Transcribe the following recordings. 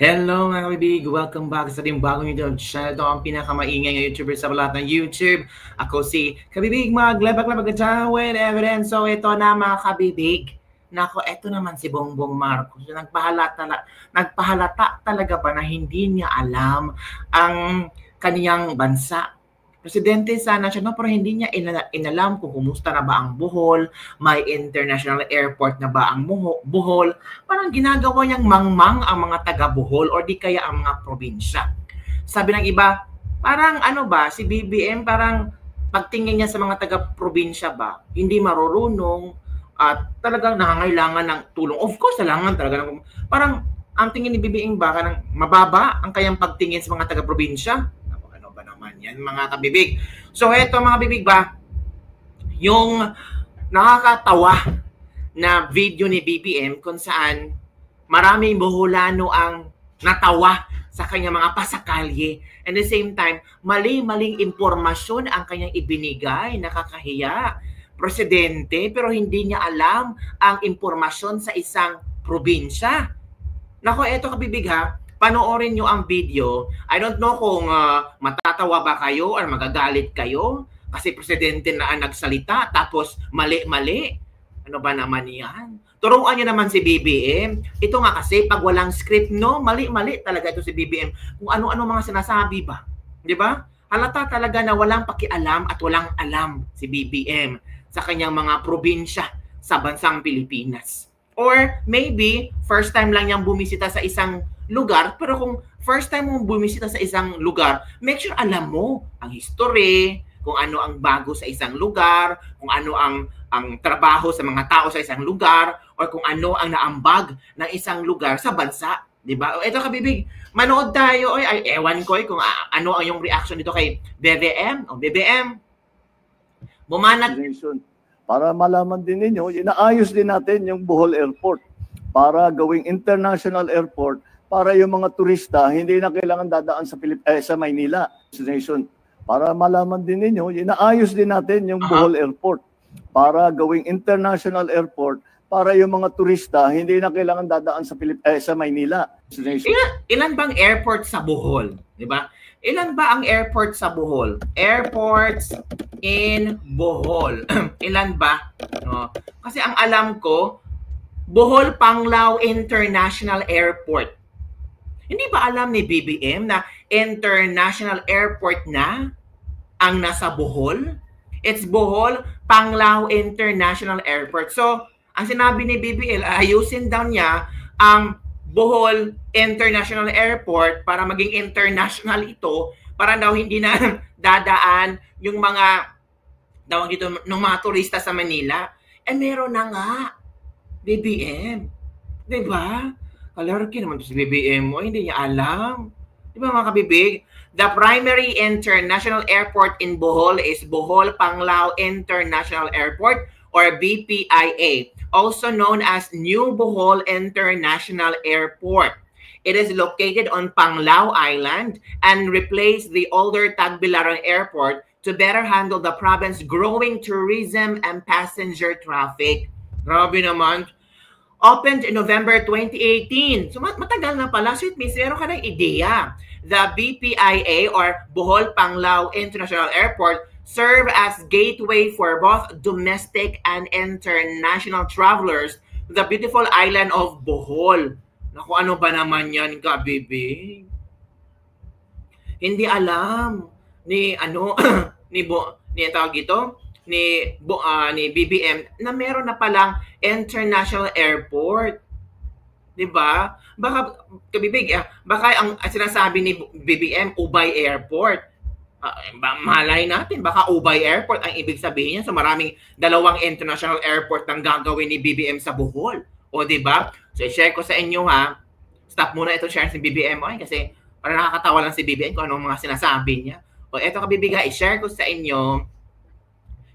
Hello mga kabibig! Welcome back sa ating bagong YouTube channel. Ito ang pinakamaingay na YouTuber sa lahat ng YouTube. Ako si Kabibig Maglabag-labag with evidence. So ito na mga kabibig. Nako, ito naman si Bongbong Marcos. Nagpahalata talaga ba na hindi niya alam ang kaniyang bansa? Presidente sana siya, no? Pero hindi niya inalam kung kumusta na ba ang Bohol, may international airport na ba ang Bohol. Parang ginagawa niyang mangmang ang mga taga-Bohol o di kaya ang mga probinsya. Sabi ng iba, parang ano ba, si BBM parang pagtingin niya sa mga taga-probinsya ba, hindi marurunong at talagang nangangailangan ng tulong. Of course, kailangan talaga ng parang ang tingin ni BBM ba kanang mababa ang kayang pagtingin sa mga taga-probinsya? Yan mga kabibig. So eto mga kabibig ba, yung nakakatawa na video ni BBM kung saan maraming Boholano ang natawa sa kanyang mga pasakalye. And the same time, mali-maling impormasyon ang kanyang ibinigay, nakakahiya. Presidente, pero hindi niya alam ang impormasyon sa isang probinsya. Nako, eto kabibig ha, panoorin nyo ang video. I don't know kung matatawa ba kayo or magagalit kayo kasi presidente na ang nagsalita tapos mali-mali. Ano ba naman yan? Turuan nyo naman si BBM. Ito nga kasi pag walang script, no, mali-mali talaga ito si BBM. Kung ano-ano mga sinasabi ba. Di ba? Halata talaga na walang pakialam at walang alam si BBM sa kanyang mga probinsya sa bansang Pilipinas. Or maybe, first time lang niyang bumisita sa isang lugar, pero kung first time mo bumisita sa isang lugar, make sure alam mo ang history, kung ano ang bago sa isang lugar, kung ano ang trabaho sa mga tao sa isang lugar, or kung ano ang naambag ng isang lugar sa bansa. Diba? O ito kabibig, manood tayo. Oy, ay, ewan ko kung ano ang yung reaction dito kay BBM. O BBM, bumanat. Para malaman din ninyo, inaayos din natin yung Bohol Airport para gawing international airport para yung mga turista hindi na kailangan dadaan sa Maynila destination. Para malaman din ninyo, inaayos din natin yung Bohol Airport para gawing international airport para yung mga turista hindi na kailangan dadaan sa Maynila destination. Ilan bang airport sa Bohol, di ba? Ilan ba ang airport sa Bohol? Airports in Bohol. Ilan ba? No? Kasi ang alam ko, Bohol Panglao International Airport. Hindi ba alam ni BBM na international airport na ang nasa Bohol? It's Bohol Panglao International Airport. So, ang sinabi ni BBM, ayusin daw niya ang Bohol International Airport para maging international ito, para daw hindi na dadaan yung mga dito ng mga turista sa Manila. Eh meron na nga BBM. 'Di ba? Kalarki naman si BBM mo, hindi niya alam. 'Di ba mga kabibig? The primary international airport in Bohol is Bohol Panglao International Airport or BPIA, also known as New Bohol International Airport. It is located on Panglao Island and replaced the older Tagbilaran Airport to better handle the province's growing tourism and passenger traffic. Grabe naman. Opened in November 2018. So matagal na pala. So it means meron ka ng ideya. The BPIA or Bohol Panglao International Airport serve as gateway for both domestic and international travelers to the beautiful island of Bohol. Naku, ano ba naman yan, kabibig? Hindi alam ni ni BBM na meron na palang international airport. 'Di ba? Baka kabibig, baka ang sinasabi ni BBM Ubay Airport. Malay natin, baka Ubay Airport ang ibig sabihin niya. So maraming dalawang international airport ang gagawin ni BBM sa Bohol. O di ba? So i-share ko sa inyo ha. Stop muna ito share si BBM kasi para nakakatawa lang si BBM kung anong mga sinasabi niya. O eto kabibig, i-share ko sa inyo.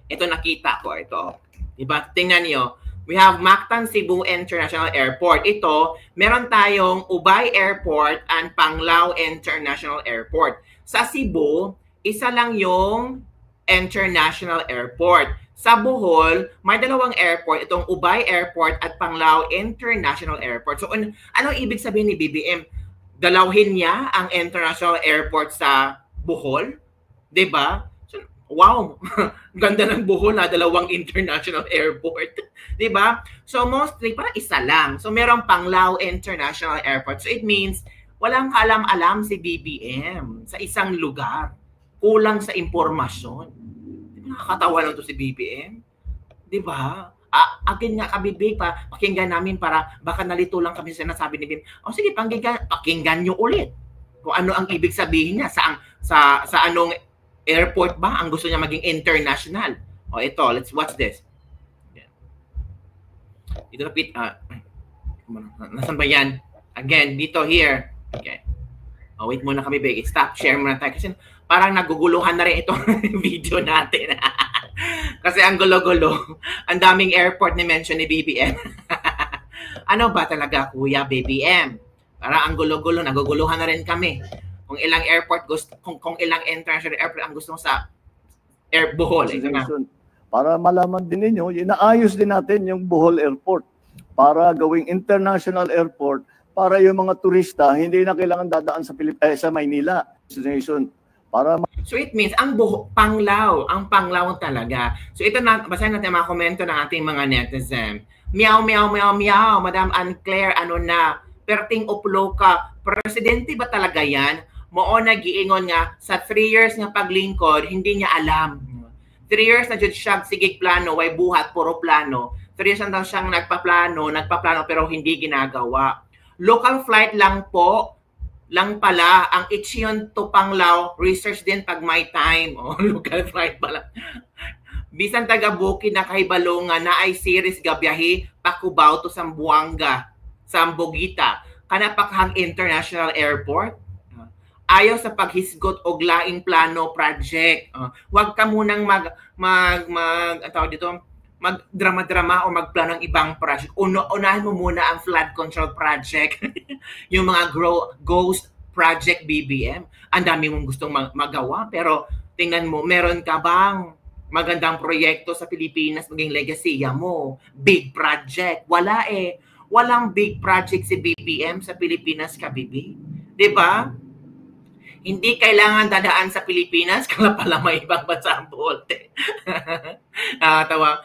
Ito nakita ko ito. Di ba? Tingnan niyo. We have Mactan Cebu International Airport. Ito, meron tayong Ubay Airport and Panglao International Airport. Sa Cebu, isa lang yung international airport. Sa Bohol, may dalawang airport, itong Ubay Airport at Panglao International Airport. So, anong ibig sabihin ni BBM? dalawhin niya ang international airport sa Bohol, 'di ba? So, wow, ganda ng Bohol na dalawang international airport, 'di ba? So mostly parang isa lang. So merong Panglao International Airport. So it means walang kaalam-alam si BBM sa isang lugar. Kulang sa impormasyon. Nakakatawa lang to si BBM. 'Di ba? Akin nga kabibig pa, pakinggan namin para baka nalito lang kami sa sinasabi ni BBM. O sige, pakinggan nyo ulit. Kung ano ang ibig sabihin niya sa anong airport ba ang gusto niya maging international. O ito, let's watch this. Ito nasan ba yan? Again, dito, here. Okay. Oh, wait muna kami, Big. Stop, share muna tayo. Kasi parang naguguluhan na rin itong video natin. Kasi ang gulo-gulo. Ang daming airport ni mention ni BBM. Ano ba talaga, Kuya BBM? Parang ang gulo-gulo. Naguguluhan na rin kami. Kung ilang airport gusto, kung ilang international airport ang gusto mo sa Bohol. Para malaman din ninyo, inaayos din natin yung Bohol Airport para gawing international airport para yung mga turista hindi na kailangan dadaan sa Maynila destination. So it means ang Panglao talaga. So ito na, basahin natin mga komento ng ating mga netizen. Meow, meow, meow, meow, Madam Unclair, ano na, perting uplo ka, presidente ba talaga yan? Mao na giingon nga, sa 3 years nga paglingkod, hindi niya alam. 3 years na jud siya, sigig plano, way buhat, puro plano. 3 years na daw siyang nagpaplano pero hindi ginagawa. Local flight lang pala, ang Ichion to Panglao, research din pag may time. Local flight pala. Bisan taga-Bukid na kahibalungan na ay series gabiyahe, Pakubao to Sambuanga, Sambogita, Kanapakhang International Airport. Ayaw sa paghisgot og laing plano project. Huwag ka munang magdrama-drama o magplano ng ibang project. Unahin mo muna ang flood control project. Yung mga ghost project BBM. Ang dami mong gustong magawa, pero tingnan mo, meron ka bang magandang proyekto sa Pilipinas maging legasiya mo? Big project. Wala eh. Walang big project si BBM sa Pilipinas, kabibi. 'Di ba? Hindi kailangan dadaan sa Pilipinas, kala pala may ibang bansa ang bolte. Tawa.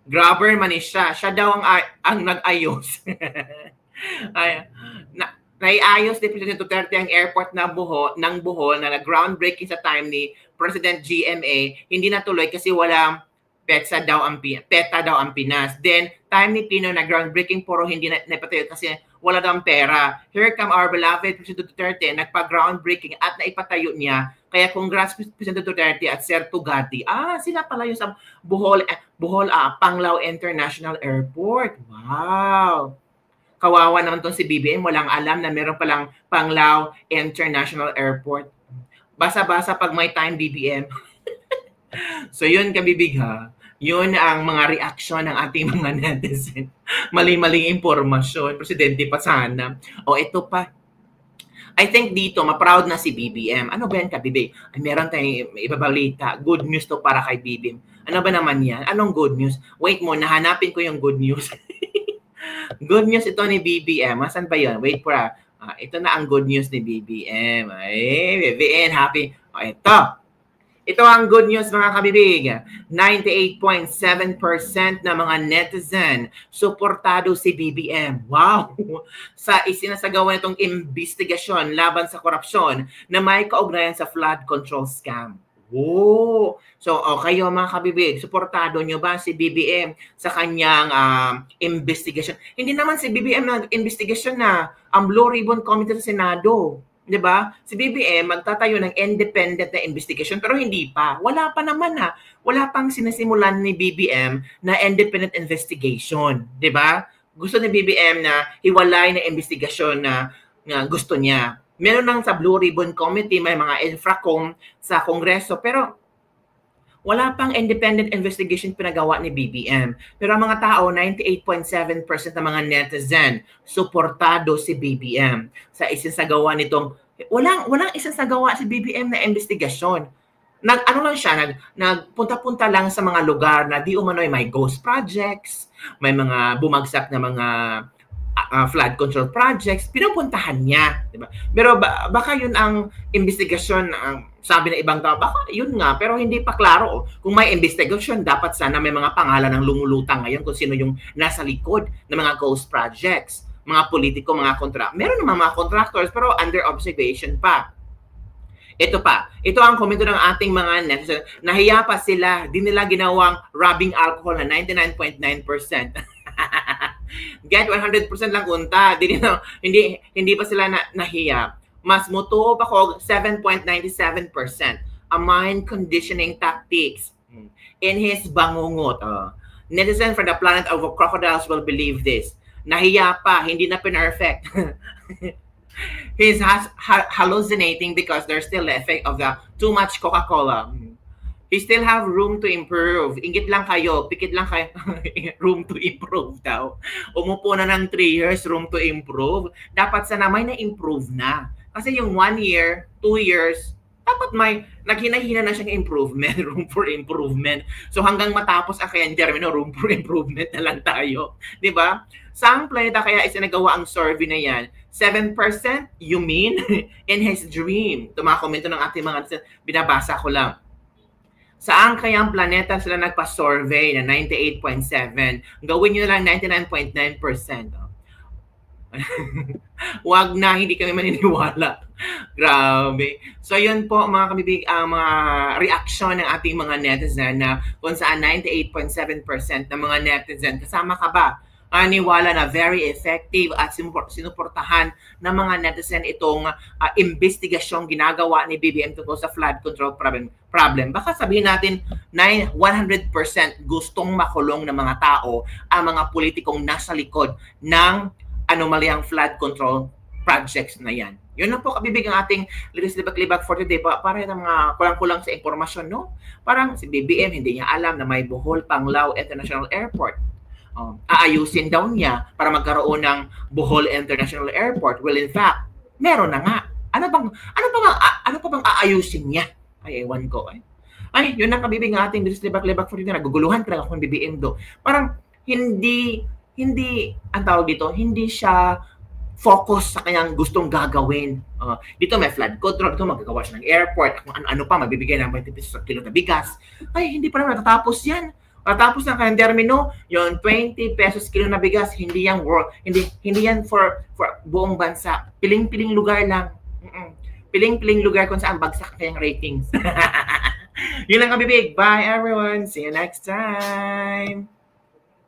Grabber man siya. Siya daw ang nag-ayos. Naiayos ni President Duterte ang airport ng Bohol na groundbreaking sa time ni President GMA. Hindi natuloy kasi wala PETA daw ang Pinas. Then, time ni Pino na groundbreaking puro hindi napatayo kasi wala daw ang pera. Here come our beloved President Duterte, nagpa-groundbreaking at naipatayo niya. Kaya congrats President Duterte at Sir Tugati. Sila pala yung sa Bohol Panglao International Airport. Wow! Kawawa naman tong si BBM, walang alam na meron palang Panglao International Airport. Basa-basa pag may time, BBM. So yun, kabibig ha. Yun ang mga reaksyon ng ating mga netizen. Mali-maling impormasyon. Presidente pa sana. O ito pa. I think dito, ma-proud na si BBM. Ano ba yan, kabibig? Ay, meron tayong ibabalita. Good news to para kay BBM. Ano ba naman yan? Anong good news? Wait mo, nahanapin ko yung good news. Good news ito ni BBM. Asan ba yun? Wait for ito na ang good news ni BBM. Ay, BBM, happy. O, ito. Ito ang good news mga kabibig. 98.7% na mga netizen suportado si BBM. Wow! Sa isinasagawa nitong investigasyon laban sa korupsyon na may kaugnayan sa flood control scam. Wow! So, kayo mga kabibig, suportado nyo ba si BBM sa kanyang investigasyon? Hindi naman si BBM nag-investigasyon na ang Blue Ribbon Committee sa Senado. 'Di ba? Si BBM magtatayo ng independent na investigation pero hindi pa. Wala pa naman Wala pang sinisimulan ni BBM na independent investigation, 'di ba? Gusto ni BBM na hiwalay na investigasyon na gusto niya. Meron lang sa Blue Ribbon Committee, may mga infracom sa Kongreso pero wala pang independent investigation pinagawa ni BBM. Pero ang mga tao, 98.7% ng mga netizen, suportado si BBM sa isinasagawa nitong, walang isinasagawa si BBM na investigasyon. Nagpunta-punta lang sa mga lugar na di umano'y may ghost projects, may mga bumagsak na mga flood control projects, pinupuntahan niya, di ba? Pero baka yun ang investigasyon, sabi ng ibang tao, baka yun nga, pero hindi pa klaro. Kung may investigasyon, dapat sana may mga pangalan ng lumulutang ngayon kung sino yung nasa likod ng mga ghost projects, mga politiko, mga meron naman mga contractors, pero under observation pa. Ito pa, ito ang komento ng ating mga netizens. Nahiya pa sila, di nila ginawang rubbing alcohol na 99.9%. Get 100% lang unta. Hindi pa sila nahiya. Mas mutuo pa ko 7.97%. A mind conditioning tactics. In his bangungot. Netizen for the planet of crocodiles will believe this. Nahiya pa, hindi na perfect. He's hallucinating because there's still the effect of the too much Coca-Cola. He still have room to improve. Ingit lang kayo, pikit lang kayo. Room to improve daw. Umupo na ng 3 years, room to improve. Dapat sana may na-improve na. Kasi yung 1 year, 2 years, dapat may naghina-hina na siyang improvement, room for improvement. So hanggang matapos ang kayang termino, room for improvement na lang tayo. Diba? Saang planeta kaya isinagawa ang survey na yan? 7%? You mean? In his dream. Ito mga komento ng ating mga binabasa ko lang. Saan kayang planeta sila nagpa-survey na 98.7? Gawin nyo na lang 99.9%. Wag na, hindi kami maniniwala. Grabe. So yun po mga kabibig, ang mga reaction ng ating mga netizen na kung saan 98.7% ng mga netizen. Kasama ka ba? Niwala na very effective at sinuportahan ng mga netizen itong investigasyong ginagawa ni BBM tungkol sa flood control problem. Baka sabihin natin na 100% gustong makulong ng mga tao ang mga politikong nasa likod ng anomalyang flood control projects na yan. Yun lang po kabibig ang ating Liris Libak-Libak for today. Para ng mga kulang-kulang sa impormasyon, no? Parang si BBM hindi niya alam na may Bohol Panglao International Airport. Aayusin daw niya para magkaroon ng Bohol International Airport. Well, in fact, meron na nga. Ano pa bang aayusin niya? Ay, ewan ko. Ay, yun ang kabibig ng ating Liris Libak-Libak for today. Naguguluhan talaga akong BBM do. Parang hindi, ang tawag dito, hindi siya focus sa kanyang gustong gagawin. Dito may flood control, dito magagawa siya ng airport, kung ano pa, magbibigay ng 20 pesos sa kilo na bigas. Ay, hindi pa naman natatapos yan. Matapos ng kanyang termino, yung 20 pesos kilo na bigas, hindi yan hindi yan for buong bansa. Piling-piling lugar lang. Piling-piling lugar kung saan bagsak kayang ratings. Yun lang kabibig. Bye everyone. See you next time.